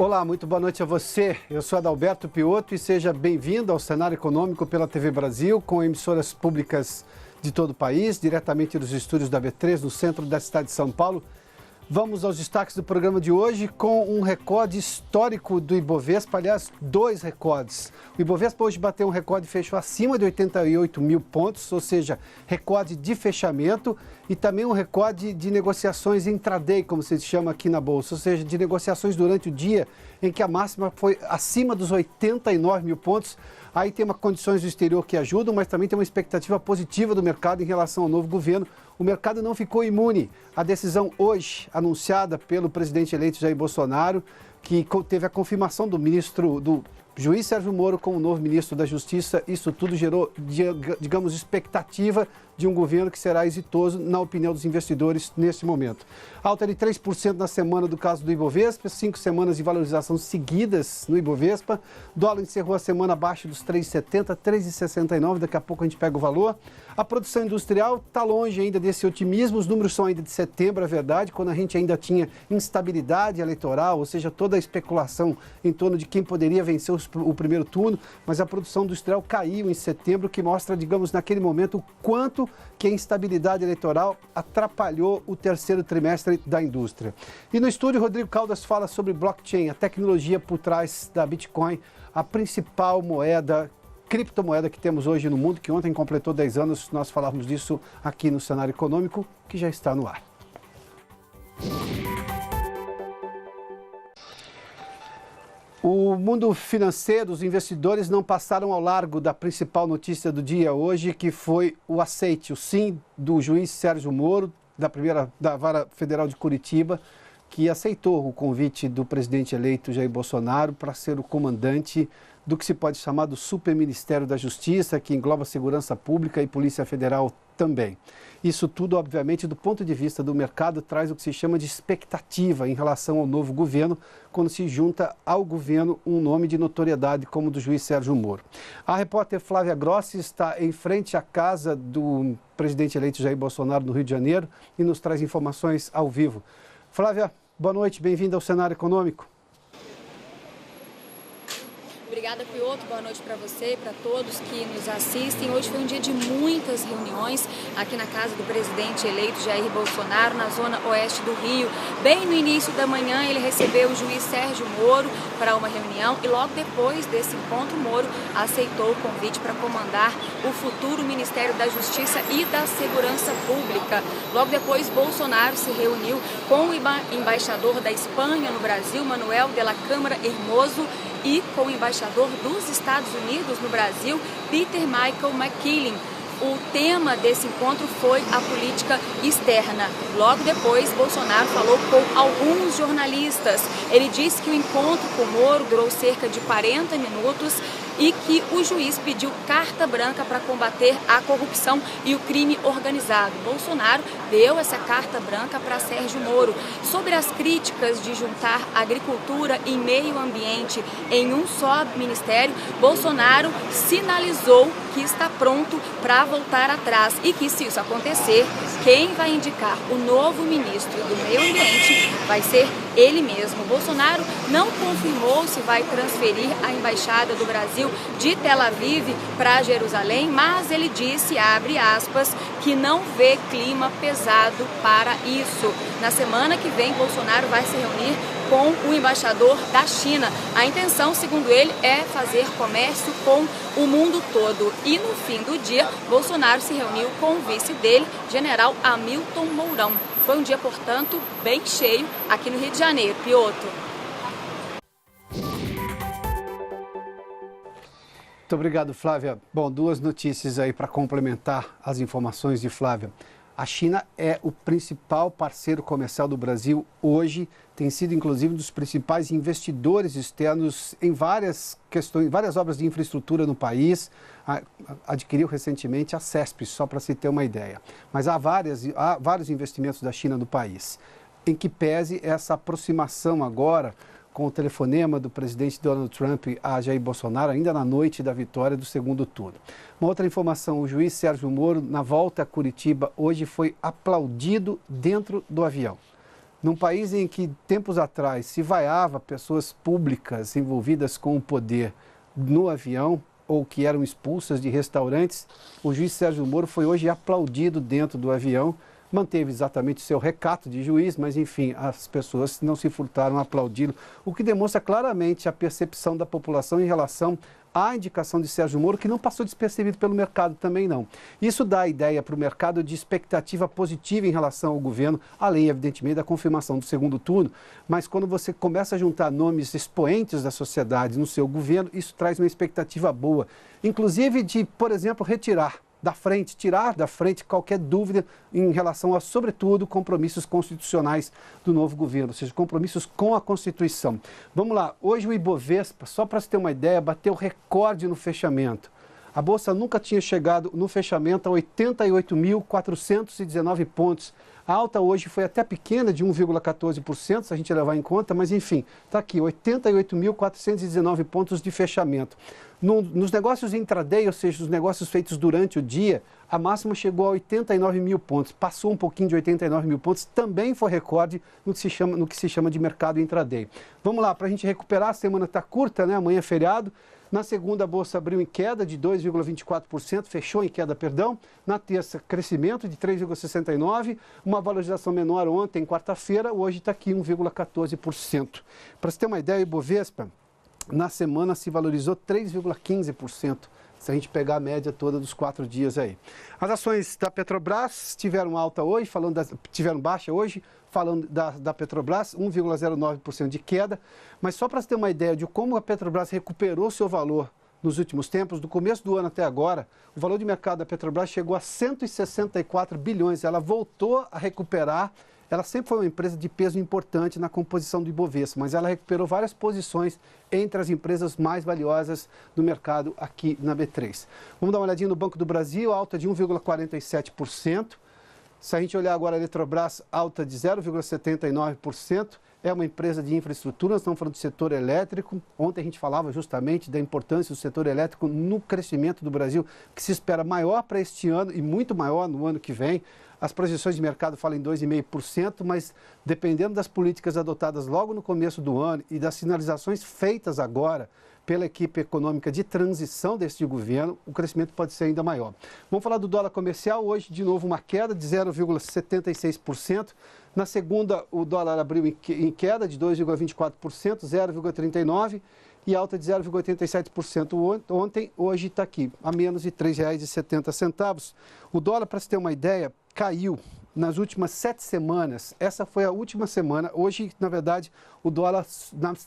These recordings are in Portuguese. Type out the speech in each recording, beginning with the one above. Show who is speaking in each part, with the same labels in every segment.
Speaker 1: Olá, muito boa noite a você. Eu sou Adalberto Piotto e seja bem-vindo ao Cenário Econômico pela TV Brasil, com emissoras públicas de todo o país, diretamente dos estúdios da B3, no centro da cidade de São Paulo. Vamos aos destaques do programa de hoje com um recorde histórico do Ibovespa, aliás, 2 recordes. O Ibovespa hoje bateu um recorde e fechou acima de 88 mil pontos, ou seja, recorde de fechamento e também um recorde de negociações intraday, como se chama aqui na Bolsa, ou seja, de negociações durante o dia, em que a máxima foi acima dos 89 mil pontos. Aí tem uma condições do exterior que ajudam, mas também tem uma expectativa positiva do mercado em relação ao novo governo. O mercado não ficou imune à decisão hoje anunciada pelo presidente eleito Jair Bolsonaro, que teve a confirmação do juiz Sérgio Moro como novo ministro da Justiça. Isso tudo gerou, digamos, expectativa de um governo que será exitoso, na opinião dos investidores, neste momento. Alta de 3% na semana do caso do Ibovespa, 5 semanas de valorização seguidas no Ibovespa. Dólar encerrou a semana abaixo dos 3,70, 3,69, daqui a pouco a gente pega o valor. A produção industrial está longe ainda desse otimismo, os números são ainda de setembro, é verdade, quando a gente ainda tinha instabilidade eleitoral, ou seja, toda a especulação em torno de quem poderia vencer o primeiro turno, mas a produção industrial caiu em setembro, que mostra, digamos, naquele momento, o quanto que a instabilidade eleitoral atrapalhou o terceiro trimestre da indústria. E no estúdio, Rodrigo Caldas fala sobre blockchain, a tecnologia por trás da Bitcoin, a principal criptomoeda que temos hoje no mundo, que ontem completou 10 anos, nós falávamos disso aqui no Cenário Econômico, que já está no ar. O mundo financeiro, os investidores não passaram ao largo da principal notícia do dia hoje, que foi o aceite, o sim do juiz Sérgio Moro, da Vara Federal de Curitiba, que aceitou o convite do presidente eleito Jair Bolsonaro para ser o comandante do que se pode chamar do Superministério da Justiça, que engloba Segurança Pública e Polícia Federal também. Isso tudo, obviamente, do ponto de vista do mercado, traz o que se chama de expectativa em relação ao novo governo, quando se junta ao governo um nome de notoriedade como o do juiz Sérgio Moro. A repórter Flávia Grossi está em frente à casa do presidente eleito Jair Bolsonaro, no Rio de Janeiro, e nos traz informações ao vivo. Flávia, boa noite, bem-vinda ao Cenário Econômico.
Speaker 2: Obrigada, Piotto. Boa noite para você e para todos que nos assistem. Hoje foi um dia de muitas reuniões aqui na casa do presidente eleito Jair Bolsonaro, na zona oeste do Rio. Bem no início da manhã, ele recebeu o juiz Sérgio Moro para uma reunião e logo depois desse encontro, Moro aceitou o convite para comandar o futuro Ministério da Justiça e da Segurança Pública. Logo depois, Bolsonaro se reuniu com o embaixador da Espanha no Brasil, Manuel de la Câmara Hermoso, e com o embaixador dos Estados Unidos no Brasil, Peter Michael McKillin. O tema desse encontro foi a política externa. Logo depois, Bolsonaro falou com alguns jornalistas. Ele disse que o encontro com Moro durou cerca de 40 minutos e que o juiz pediu carta branca para combater a corrupção e o crime organizado. Bolsonaro deu essa carta branca para Sérgio Moro. Sobre as críticas de juntar agricultura e meio ambiente em um só ministério, Bolsonaro sinalizou que está pronto para voltar atrás e que, se isso acontecer, quem vai indicar o novo ministro do meio ambiente vai ser ele mesmo. Bolsonaro não confirmou se vai transferir a embaixada do Brasil de Tel Aviv para Jerusalém, mas ele disse, abre aspas, que não vê clima pesado para isso. Na semana que vem, Bolsonaro vai se reunir com o embaixador da China. A intenção, segundo ele, é fazer comércio com o mundo todo. E no fim do dia, Bolsonaro se reuniu com o vice dele, general Hamilton Mourão. Foi um dia, portanto, bem cheio aqui no Rio de Janeiro. Piotto.
Speaker 1: Muito obrigado, Flávia. Bom, 2 notícias aí para complementar as informações de Flávia. A China é o principal parceiro comercial do Brasil hoje, tem sido inclusive um dos principais investidores externos em várias questões, várias obras de infraestrutura no país. Adquiriu recentemente a CESP, só para se ter uma ideia. Mas há vários investimentos da China no país, em que pese essa aproximação agora com o telefonema do presidente Donald Trump a Jair Bolsonaro, ainda na noite da vitória do segundo turno. Uma outra informação, o juiz Sérgio Moro, na volta a Curitiba, hoje foi aplaudido dentro do avião. Num país em que, tempos atrás, se vaiava pessoas públicas envolvidas com o poder no avião ou que eram expulsas de restaurantes, o juiz Sérgio Moro foi hoje aplaudido dentro do avião, manteve exatamente o seu recato de juiz, mas enfim, as pessoas não se furtaram a aplaudi-lo, o que demonstra claramente a percepção da população em relação à indicação de Sérgio Moro, que não passou despercebido pelo mercado também não. Isso dá a ideia para o mercado de expectativa positiva em relação ao governo, além, evidentemente, da confirmação do segundo turno, mas quando você começa a juntar nomes expoentes da sociedade no seu governo, isso traz uma expectativa boa, inclusive de, por exemplo, tirar da frente qualquer dúvida em relação a, sobretudo, compromissos constitucionais do novo governo, ou seja, compromissos com a Constituição. Vamos lá, hoje o Ibovespa, só para você ter uma ideia, bateu recorde no fechamento. A Bolsa nunca tinha chegado no fechamento a 88.419 pontos. A alta hoje foi até pequena, de 1,14%, se a gente levar em conta, mas enfim, está aqui, 88.419 pontos de fechamento. Nos negócios intraday, ou seja, os negócios feitos durante o dia, a máxima chegou a 89 mil pontos, passou um pouquinho de 89 mil pontos, também foi recorde no que se chama de mercado intraday. Vamos lá, para a gente recuperar, a semana está curta, né? Amanhã é feriado. Na segunda, a Bolsa abriu em queda de 2,24%, fechou em queda, perdão. Na terça, crescimento de 3,69%, uma valorização menor ontem, quarta-feira, hoje está aqui 1,14%. Para você ter uma ideia, o Ibovespa, na semana se valorizou 3,15%, se a gente pegar a média toda dos 4 dias aí. As ações da Petrobras tiveram alta hoje, tiveram baixa hoje, falando da Petrobras, 1,09% de queda, mas só para você ter uma ideia de como a Petrobras recuperou seu valor nos últimos tempos, do começo do ano até agora, o valor de mercado da Petrobras chegou a 164 bilhões, ela voltou a recuperar. Ela sempre foi uma empresa de peso importante na composição do Ibovespa, mas ela recuperou várias posições entre as empresas mais valiosas do mercado aqui na B3. Vamos dar uma olhadinha no Banco do Brasil, alta de 1,47%. Se a gente olhar agora a Eletrobras, alta de 0,79%. É uma empresa de infraestrutura, nós estamos falando do setor elétrico. Ontem a gente falava justamente da importância do setor elétrico no crescimento do Brasil, que se espera maior para este ano e muito maior no ano que vem. As projeções de mercado falam em 2,5%, mas dependendo das políticas adotadas logo no começo do ano e das sinalizações feitas agora pela equipe econômica de transição deste governo, o crescimento pode ser ainda maior. Vamos falar do dólar comercial, hoje de novo uma queda de 0,76%. Na segunda, o dólar abriu em queda de 2,24%, 0,39%. E alta de 0,87% ontem, hoje está aqui, a menos de R$ 3,70. O dólar, para se ter uma ideia, caiu nas últimas 7 semanas. Essa foi a última semana. Hoje, na verdade, o dólar,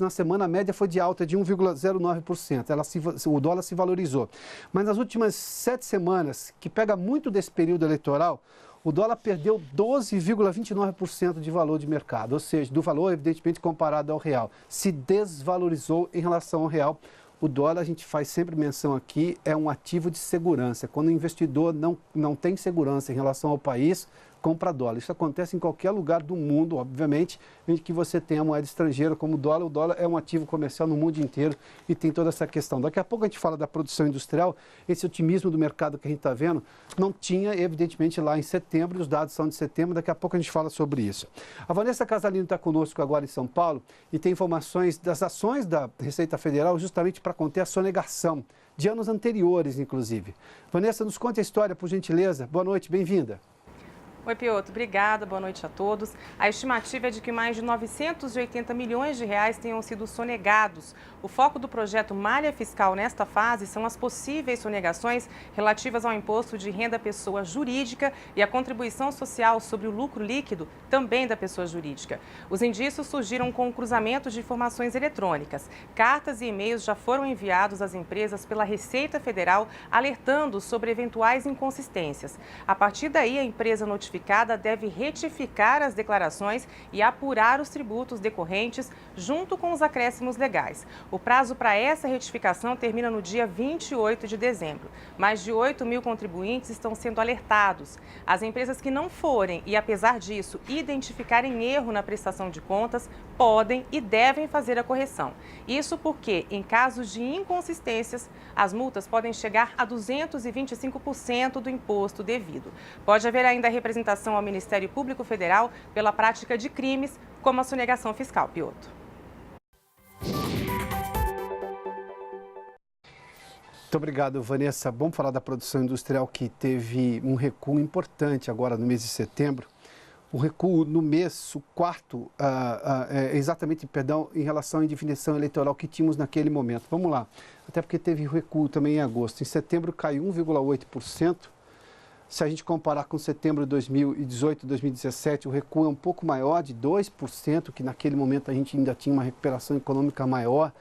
Speaker 1: na semana média, foi de alta de 1,09%. O dólar se valorizou. Mas nas últimas 7 semanas, que pega muito desse período eleitoral, o dólar perdeu 12,29% de valor de mercado, ou seja, do valor, evidentemente, comparado ao real. Se desvalorizou em relação ao real. O dólar, a gente faz sempre menção aqui, é um ativo de segurança. Quando o investidor não tem segurança em relação ao país, compra dólar. Isso acontece em qualquer lugar do mundo, obviamente, em que você tem a moeda estrangeira como o dólar. O dólar é um ativo comercial no mundo inteiro e tem toda essa questão. Daqui a pouco a gente fala da produção industrial. Esse otimismo do mercado que a gente está vendo não tinha, evidentemente, lá em setembro. Os dados são de setembro. Daqui a pouco a gente fala sobre isso. A Vanessa Casalino está conosco agora em São Paulo e tem informações das ações da Receita Federal justamente para conter a sonegação de anos anteriores, inclusive. Vanessa, nos conte a história, por gentileza. Boa noite, bem-vinda.
Speaker 3: Oi, Piotr. Obrigada. Boa noite a todos. A estimativa é de que mais de 980 milhões de reais tenham sido sonegados. O foco do projeto Malha Fiscal nesta fase são as possíveis sonegações relativas ao imposto de renda pessoa jurídica e a contribuição social sobre o lucro líquido também da pessoa jurídica. Os indícios surgiram com o cruzamento de informações eletrônicas. Cartas e e-mails já foram enviados às empresas pela Receita Federal alertando sobre eventuais inconsistências. A partir daí, a empresa notificada deve retificar as declarações e apurar os tributos decorrentes junto com os acréscimos legais. O prazo para essa retificação termina no dia 28 de dezembro. Mais de 8 mil contribuintes estão sendo alertados. As empresas que não forem e, apesar disso, identificarem erro na prestação de contas, podem e devem fazer a correção. Isso porque, em casos de inconsistências, as multas podem chegar a 225% do imposto devido. Pode haver ainda representação orientação ao Ministério Público Federal pela prática de crimes como a sonegação fiscal. Piotto.
Speaker 1: Muito obrigado, Vanessa. Vamos falar da produção industrial que teve um recuo importante agora no mês de setembro. O recuo no mês, o quarto, exatamente, perdão, em relação à indefinição eleitoral que tínhamos naquele momento. Vamos lá, até porque teve recuo também em agosto. Em setembro caiu 1,8%. Se a gente comparar com setembro de 2018 e 2017, o recuo é um pouco maior, de 2%, que naquele momento a gente ainda tinha uma recuperação econômica maior.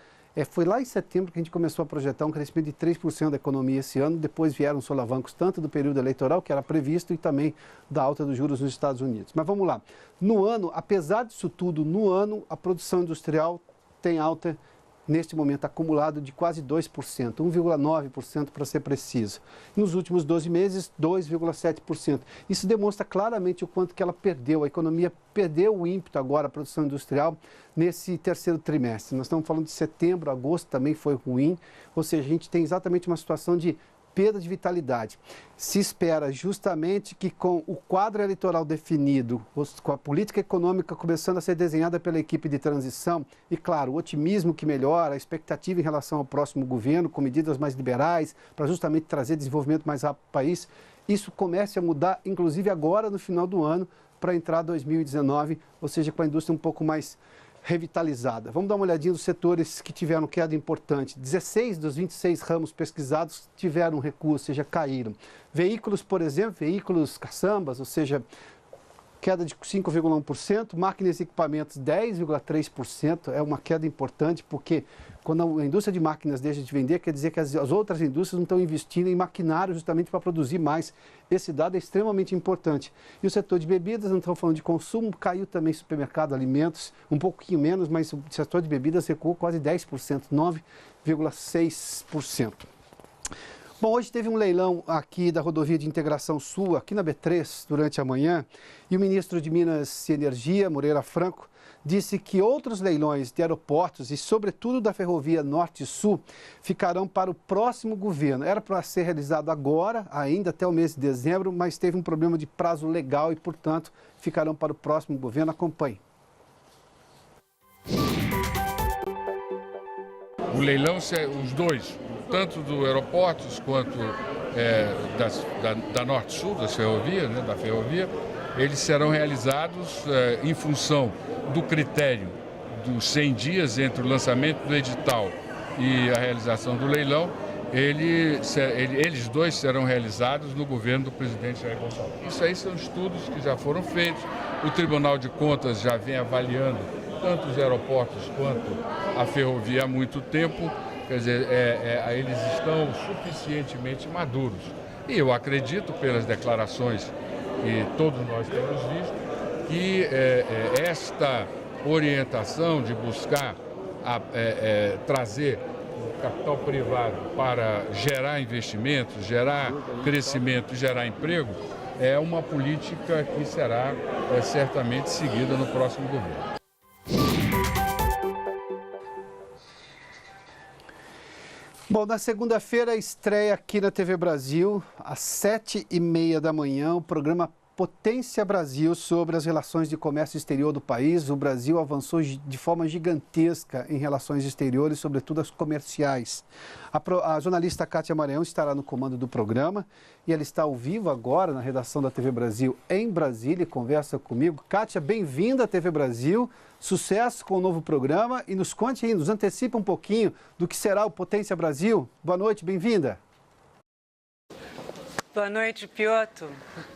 Speaker 1: Foi lá em setembro que a gente começou a projetar um crescimento de 3% da economia esse ano. Depois vieram solavancos tanto do período eleitoral, que era previsto, e também da alta dos juros nos Estados Unidos. Mas vamos lá. No ano, apesar disso tudo, no ano, a produção industrial tem alta, neste momento, acumulado de quase 2%, 1,9% para ser preciso. Nos últimos 12 meses, 2,7%. Isso demonstra claramente o quanto que ela perdeu, a economia perdeu o ímpeto agora, a produção industrial, nesse terceiro trimestre. Nós estamos falando de setembro, agosto também foi ruim, ou seja, a gente tem exatamente uma situação de perda de vitalidade. Se espera justamente que com o quadro eleitoral definido, com a política econômica começando a ser desenhada pela equipe de transição, e claro, o otimismo que melhora, a expectativa em relação ao próximo governo, com medidas mais liberais, para justamente trazer desenvolvimento mais rápido para o país, isso comece a mudar, inclusive agora no final do ano, para entrar 2019, ou seja, com a indústria um pouco mais revitalizada. Vamos dar uma olhadinha dos setores que tiveram queda importante. 16 dos 26 ramos pesquisados tiveram recuo, ou seja, caíram. Veículos, por exemplo, veículos caçambas, ou seja, queda de 5,1%, máquinas e equipamentos 10,3%, é uma queda importante porque quando a indústria de máquinas deixa de vender, quer dizer que as outras indústrias não estão investindo em maquinário justamente para produzir mais. Esse dado é extremamente importante. E o setor de bebidas, não estamos falando de consumo, caiu também supermercado, alimentos, um pouquinho menos, mas o setor de bebidas recuou quase 10%, 9,6%. Bom, hoje teve um leilão aqui da Rodovia de Integração Sul, aqui na B3, durante a manhã, e o ministro de Minas e Energia, Moreira Franco, disse que outros leilões de aeroportos e, sobretudo, da Ferrovia Norte-Sul ficarão para o próximo governo. Era para ser realizado agora, ainda até o mês de dezembro, mas teve um problema de prazo legal e, portanto, ficarão para o próximo governo. Acompanhe.
Speaker 4: O leilão, os dois, tanto do aeroportos quanto da Norte-Sul, das ferrovias, né, da ferrovia, eles serão realizados em função do critério dos 100 dias entre o lançamento do edital e a realização do leilão. Eles dois serão realizados no governo do presidente Jair Bolsonaro. Isso aí são estudos que já foram feitos. O Tribunal de Contas já vem avaliando tanto os aeroportos quanto a ferrovia há muito tempo. Quer dizer, eles estão suficientemente maduros. E eu acredito, pelas declarações que todos nós temos visto, que esta orientação de buscar trazer o capital privado para gerar investimentos, gerar crescimento e gerar emprego, é uma política que será certamente seguida no próximo governo.
Speaker 1: Bom, na segunda-feira estreia aqui na TV Brasil, às 7h30 da manhã, o programa Potência Brasil sobre as relações de comércio exterior do país. O Brasil avançou de forma gigantesca em relações exteriores, sobretudo as comerciais. A jornalista Kátia Maranhão estará no comando do programa e ela está ao vivo agora na redação da TV Brasil em Brasília e conversa comigo. Kátia, bem-vinda à TV Brasil, sucesso com o novo programa e nos conte aí, nos antecipa um pouquinho do que será o Potência Brasil. Boa noite, bem-vinda.
Speaker 5: Boa noite, Piotto.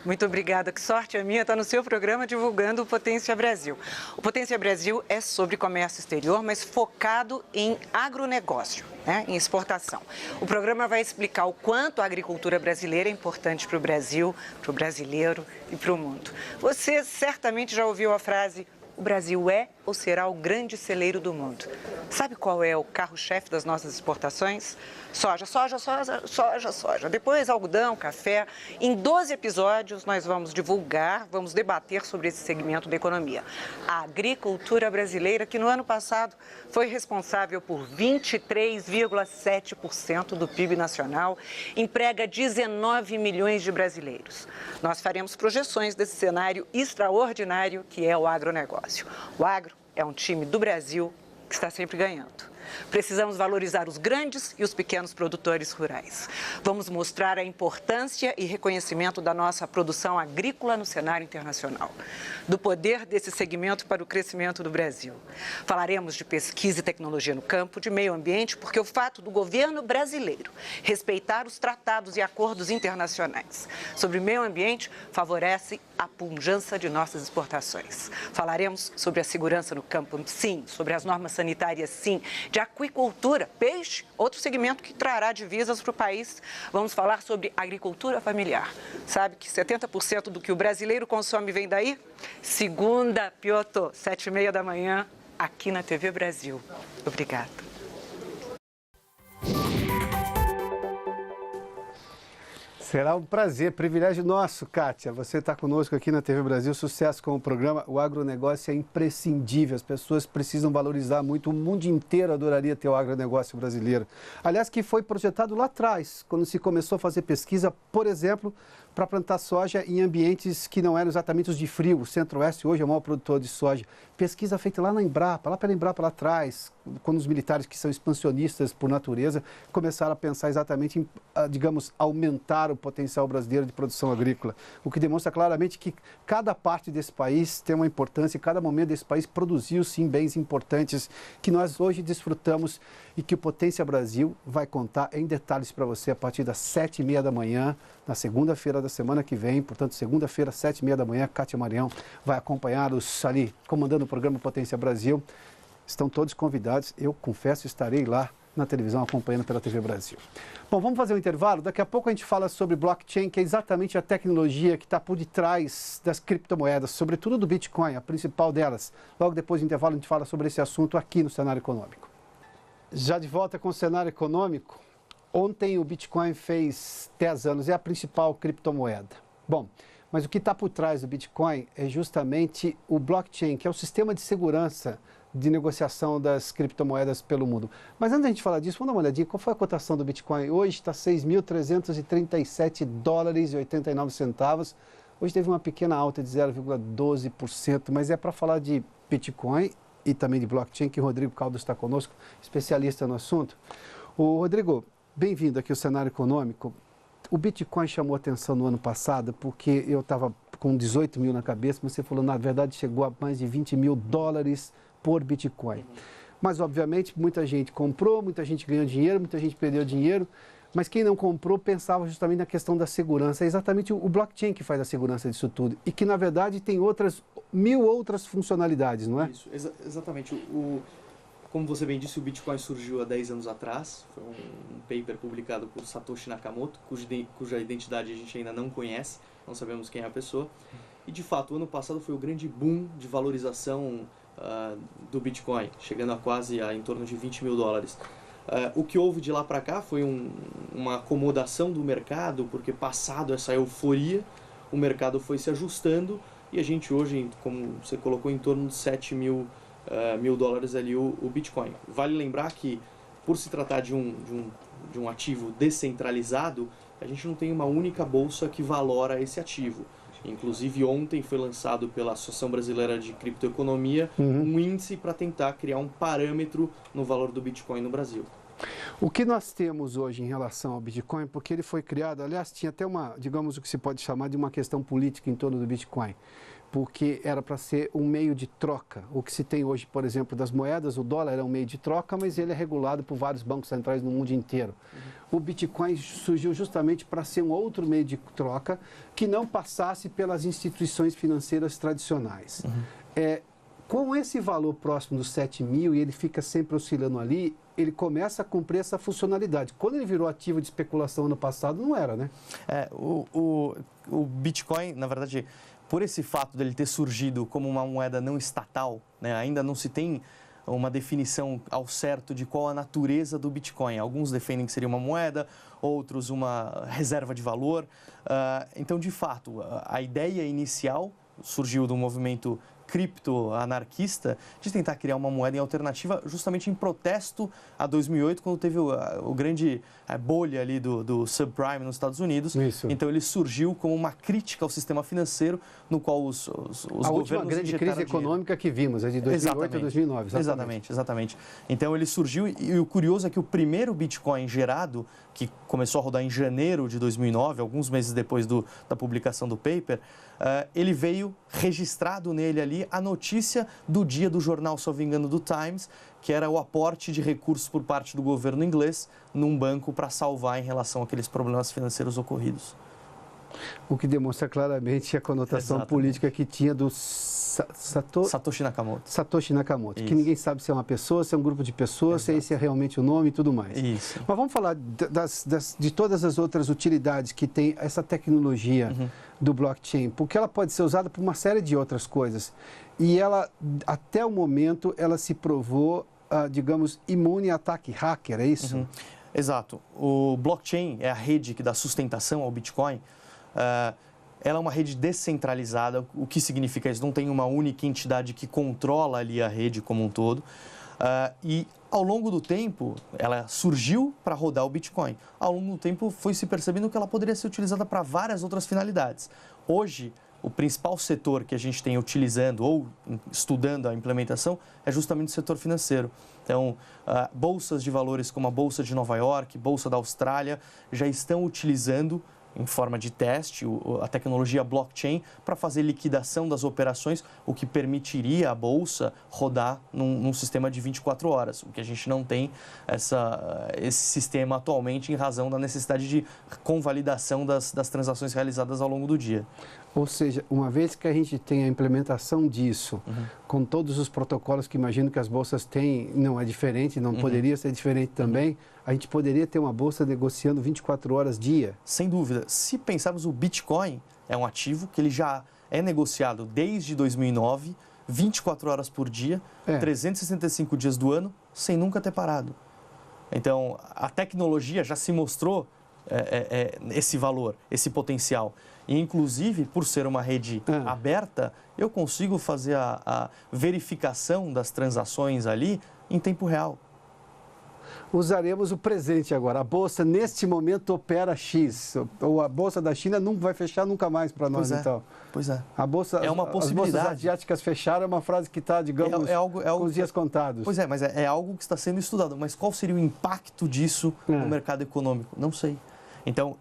Speaker 5: Muito obrigada. Que sorte a minha estar no seu programa divulgando o Potência Brasil. O Potência Brasil é sobre comércio exterior, mas focado em agronegócio, né? Em exportação. O programa vai explicar o quanto a agricultura brasileira é importante para o Brasil, para o brasileiro e para o mundo. Você certamente já ouviu a frase: o Brasil é ou será o grande celeiro do mundo? Sabe qual é o carro-chefe das nossas exportações? Soja, soja, soja, soja, soja. Depois algodão, café. Em 12 episódios nós vamos divulgar, vamos debater sobre esse segmento da economia. A agricultura brasileira, que no ano passado foi responsável por 23,7% do PIB nacional, emprega 19 milhões de brasileiros. Nós faremos projeções desse cenário extraordinário que é o agronegócio. O agro é um time do Brasil que está sempre ganhando. Precisamos valorizar os grandes e os pequenos produtores rurais. Vamos mostrar a importância e reconhecimento da nossa produção agrícola no cenário internacional, do poder desse segmento para o crescimento do Brasil. Falaremos de pesquisa e tecnologia no campo, de meio ambiente, porque o fato do governo brasileiro respeitar os tratados e acordos internacionais sobre meio ambiente favorece a pujança de nossas exportações. Falaremos sobre a segurança no campo, sim, sobre as normas sanitárias, sim, de aquicultura, peixe, outro segmento que trará divisas para o país. Vamos falar sobre agricultura familiar. Sabe que 70% do que o brasileiro consome vem daí? Segunda, Piotr, 7h30 da manhã, aqui na TV Brasil. Obrigada.
Speaker 1: Será um prazer, privilégio nosso, Kátia. Você está conosco aqui na TV Brasil. Sucesso com o programa. O agronegócio é imprescindível. As pessoas precisam valorizar muito. O mundo inteiro adoraria ter o agronegócio brasileiro. Aliás, que foi projetado lá atrás, quando se começou a fazer pesquisa, por exemplo, para plantar soja em ambientes que não eram exatamente os de frio. O Centro-Oeste hoje é o maior produtor de soja. Pesquisa feita lá na Embrapa, lá pela Embrapa lá atrás, quando os militares que são expansionistas por natureza começaram a pensar exatamente em, digamos, aumentar o potencial brasileiro de produção agrícola. O que demonstra claramente que cada parte desse país tem uma importância e cada momento desse país produziu, sim, bens importantes que nós hoje desfrutamos e que o Potência Brasil vai contar em detalhes para você a partir das 7h30 da manhã, na segunda-feira da semana que vem. Portanto, segunda-feira, 7h30 da manhã, Kátia Marião vai acompanhá-los ali, comandando o programa Potência Brasil. Estão todos convidados. Eu, confesso, estarei lá na televisão acompanhando pela TV Brasil. Bom, vamos fazer um intervalo. Daqui a pouco a gente fala sobre blockchain, que é exatamente a tecnologia que está por detrás das criptomoedas, sobretudo do Bitcoin, a principal delas. Logo depois do intervalo a gente fala sobre esse assunto aqui no Cenário Econômico. Já de volta com o Cenário Econômico. Ontem o Bitcoin fez 10 anos, é a principal criptomoeda. Bom, mas o que está por trás do Bitcoin é justamente o blockchain, que é o sistema de segurança de negociação das criptomoedas pelo mundo. Mas antes da gente falar disso, vamos dar uma olhadinha. Qual foi a cotação do Bitcoin? Hoje está 6.337 dólares e 89 centavos. Hoje teve uma pequena alta de 0,12%, mas é para falar de Bitcoin e também de blockchain que o Rodrigo Caldas está conosco, especialista no assunto. O Rodrigo, bem-vindo aqui ao Cenário Econômico. O Bitcoin chamou atenção no ano passado porque eu estava com 18 mil na cabeça, mas você falou, na verdade, chegou a mais de 20 mil dólares por Bitcoin. Mas, obviamente, muita gente comprou, muita gente ganhou dinheiro, muita gente perdeu dinheiro, mas quem não comprou pensava justamente na questão da segurança. É exatamente o blockchain que faz a segurança disso tudo e que, na verdade, tem mil outras funcionalidades, não é?
Speaker 6: Isso, exatamente. Como você bem disse, o Bitcoin surgiu há 10 anos atrás. Foi um paper publicado por Satoshi Nakamoto, cuja identidade a gente ainda não conhece, não sabemos quem é a pessoa. E, de fato, o ano passado foi o grande boom de valorização do Bitcoin, chegando a quase em torno de 20 mil dólares. O que houve de lá para cá foi uma acomodação do mercado, porque passado essa euforia, o mercado foi se ajustando e a gente hoje, como você colocou, em torno de 7 mil dólares ali o Bitcoin. Vale lembrar que, por se tratar de um ativo descentralizado, a gente não tem uma única bolsa que valora esse ativo. Inclusive, ontem foi lançado pela Associação Brasileira de Criptoeconomia um índice para tentar criar um parâmetro no valor do Bitcoin no Brasil.
Speaker 1: O que nós temos hoje em relação ao Bitcoin, porque ele foi criado, aliás, tinha até digamos, o que se pode chamar de uma questão política em torno do Bitcoin, porque era para ser um meio de troca. O que se tem hoje, por exemplo, das moedas, o dólar é um meio de troca, mas ele é regulado por vários bancos centrais no mundo inteiro. O Bitcoin surgiu justamente para ser um outro meio de troca que não passasse pelas instituições financeiras tradicionais. Com esse valor próximo dos 7 mil e ele fica sempre oscilando ali, ele começa a cumprir essa funcionalidade. Quando ele virou ativo de especulação ano passado, não era, né?
Speaker 7: O Bitcoin, na verdade, por esse fato dele ter surgido como uma moeda não estatal, né, ainda não se tem uma definição ao certo de qual a natureza do Bitcoin. Alguns defendem que seria uma moeda, outros uma reserva de valor. Então, de fato, a ideia inicial surgiu do movimento cripto-anarquista de tentar criar uma moeda em alternativa justamente em protesto a 2008, quando teve o grande bolha ali do subprime nos Estados Unidos.
Speaker 1: Isso.
Speaker 7: Então ele surgiu como uma crítica ao sistema financeiro, no qual os governos
Speaker 1: a última grande crise econômica que vimos é de 2008 a 2009.
Speaker 7: Exatamente. Então ele surgiu e o curioso é que o primeiro Bitcoin gerado, que começou a rodar em janeiro de 2009, alguns meses depois da publicação do paper, ele veio registrado nele ali a notícia do dia do jornal, se não me engano, do Times, que era o aporte de recursos por parte do governo inglês num banco para salvar em relação àqueles problemas financeiros ocorridos.
Speaker 1: O que demonstra claramente a conotação política que tinha do
Speaker 7: Satoshi Nakamoto.
Speaker 1: Satoshi Nakamoto,
Speaker 7: Isso.
Speaker 1: que ninguém sabe se é uma pessoa, se é um grupo de pessoas, se esse é realmente o nome e tudo mais.
Speaker 7: Isso.
Speaker 1: Mas vamos falar de todas as outras utilidades que tem essa tecnologia do blockchain, porque ela pode ser usada por uma série de outras coisas. E ela, até o momento, ela se provou, digamos, imune a ataque hacker, é isso?
Speaker 7: Exato. O blockchain é a rede que dá sustentação ao Bitcoin. Ela é uma rede descentralizada. O que significa isso? Não tem uma única entidade que controla ali a rede como um todo. E ao longo do tempo, ela surgiu para rodar o Bitcoin. Ao longo do tempo, foi se percebendo que ela poderia ser utilizada para várias outras finalidades. Hoje, o principal setor que a gente tem utilizando ou estudando a implementação é justamente o setor financeiro. Então, bolsas de valores como a Bolsa de Nova York, Bolsa da Austrália, já estão utilizando em forma de teste a tecnologia blockchain para fazer liquidação das operações, o que permitiria a bolsa rodar num sistema de 24 horas, o que a gente não tem esse sistema atualmente em razão da necessidade de convalidação das transações realizadas ao longo do dia.
Speaker 1: Ou seja, uma vez que a gente tem a implementação disso, com todos os protocolos que imagino que as bolsas têm, não é diferente, não poderia ser diferente também, a gente poderia ter uma bolsa negociando 24 horas dia?
Speaker 7: Sem dúvida. Se pensarmos, o Bitcoin é um ativo que ele já é negociado desde 2009, 24 horas por dia, 365 dias do ano, sem nunca ter parado. Então, a tecnologia já se mostrou esse valor, esse potencial. E, inclusive, por ser uma rede aberta, eu consigo fazer a verificação das transações ali em tempo real.
Speaker 1: Usaremos o presente agora. A Bolsa, neste momento, opera X. Ou a Bolsa da China não vai fechar nunca mais para nós, então.
Speaker 7: Pois é.
Speaker 1: A Bolsa,
Speaker 7: é uma possibilidade.
Speaker 1: As bolsas asiáticas fecharam é uma frase que está, digamos, com os dias contados.
Speaker 7: Pois é, mas é algo que está sendo estudado. Mas qual seria o impacto disso no mercado econômico? Não sei. Então,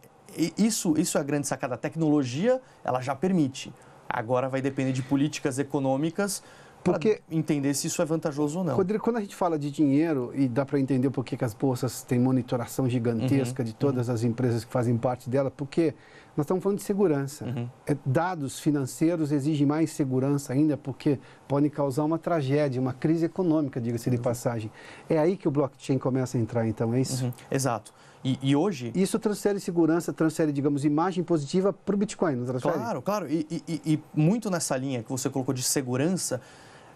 Speaker 7: isso é a grande sacada. A tecnologia, ela já permite. Agora vai depender de políticas econômicas para entender se isso é vantajoso ou não.
Speaker 1: Rodrigo, quando a gente fala de dinheiro, e dá para entender por que as bolsas têm monitoração gigantesca de todas as empresas que fazem parte dela, porque nós estamos falando de segurança. Dados financeiros exigem mais segurança ainda, porque podem causar uma tragédia, uma crise econômica, diga-se de passagem. É aí que o blockchain começa a entrar, então, é isso?
Speaker 7: Exato. E hoje...
Speaker 1: Isso transfere segurança, transfere, digamos, imagem positiva para o Bitcoin, não transfere?
Speaker 7: Claro. E muito nessa linha que você colocou de segurança,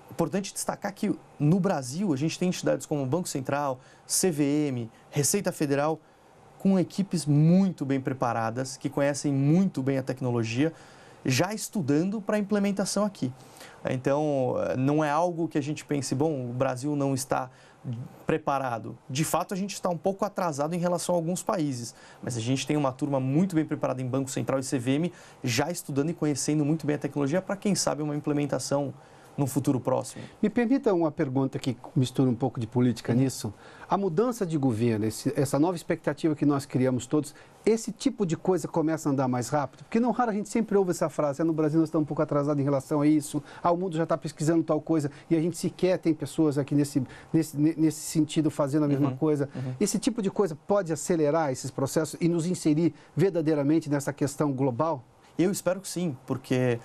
Speaker 7: é importante destacar que no Brasil a gente tem entidades como o Banco Central, CVM, Receita Federal, com equipes muito bem preparadas, que conhecem muito bem a tecnologia, já estudando para a implementação aqui. Então, não é algo que a gente pense, bom, o Brasil não está preparado. De fato, a gente está um pouco atrasado em relação a alguns países, mas a gente tem uma turma muito bem preparada em Banco Central e CVM, já estudando e conhecendo muito bem a tecnologia para, quem sabe, uma implementação no futuro próximo.
Speaker 1: Me permita uma pergunta que mistura um pouco de política nisso. A mudança de governo, essa nova expectativa que nós criamos todos, esse tipo de coisa começa a andar mais rápido? Porque não raro a gente sempre ouve essa frase, no Brasil nós estamos um pouco atrasados em relação a isso, o mundo já está pesquisando tal coisa e a gente sequer tem pessoas aqui nesse sentido fazendo a mesma coisa. Esse tipo de coisa pode acelerar esses processos e nos inserir verdadeiramente nessa questão global?
Speaker 7: Eu espero que sim, porque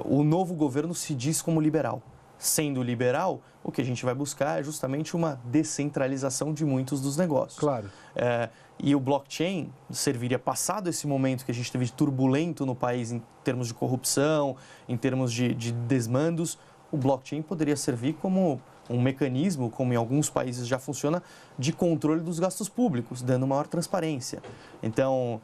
Speaker 7: o novo governo se diz como liberal, sendo liberal, o que a gente vai buscar é justamente uma descentralização de muitos dos negócios.
Speaker 1: Claro.
Speaker 7: E o blockchain serviria, passado esse momento que a gente teve de turbulento no país em termos de corrupção, em termos de desmandos, o blockchain poderia servir como um mecanismo, como em alguns países já funciona, de controle dos gastos públicos, dando maior transparência. Então,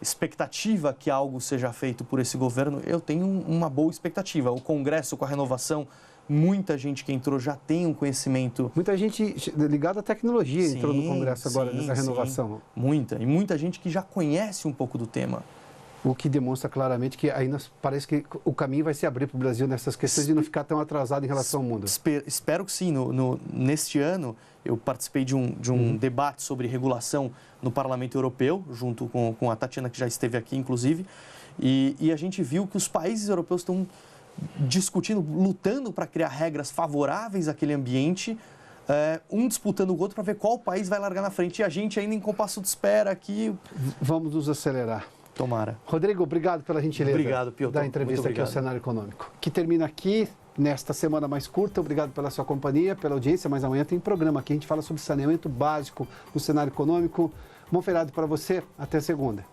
Speaker 7: expectativa que algo seja feito por esse governo, eu tenho uma boa expectativa. O Congresso, com a renovação, muita gente que entrou já tem um conhecimento.
Speaker 1: Muita gente ligada à tecnologia entrou no Congresso agora, nessa renovação.
Speaker 7: Muita. E muita gente que já conhece um pouco do tema.
Speaker 1: O que demonstra claramente que aí parece que o caminho vai se abrir para o Brasil nessas questões de não ficar tão atrasado em relação ao mundo.
Speaker 7: Espero que sim. Neste ano, eu participei de um debate sobre regulação no Parlamento Europeu, junto com a Tatiana, que já esteve aqui, inclusive, e a gente viu que os países europeus estão discutindo, lutando para criar regras favoráveis àquele ambiente, um disputando o outro para ver qual país vai largar na frente. E a gente ainda em compasso de espera aqui.
Speaker 1: Vamos nos acelerar.
Speaker 7: Tomara.
Speaker 1: Rodrigo, obrigado pela gentileza.
Speaker 7: Obrigado, Piotr.
Speaker 1: Da entrevista aqui ao Cenário Econômico. Que termina aqui, nesta semana mais curta. Obrigado pela sua companhia, pela audiência. Mas amanhã tem programa aqui. A gente fala sobre saneamento básico no cenário econômico. Bom feriado para você. Até segunda.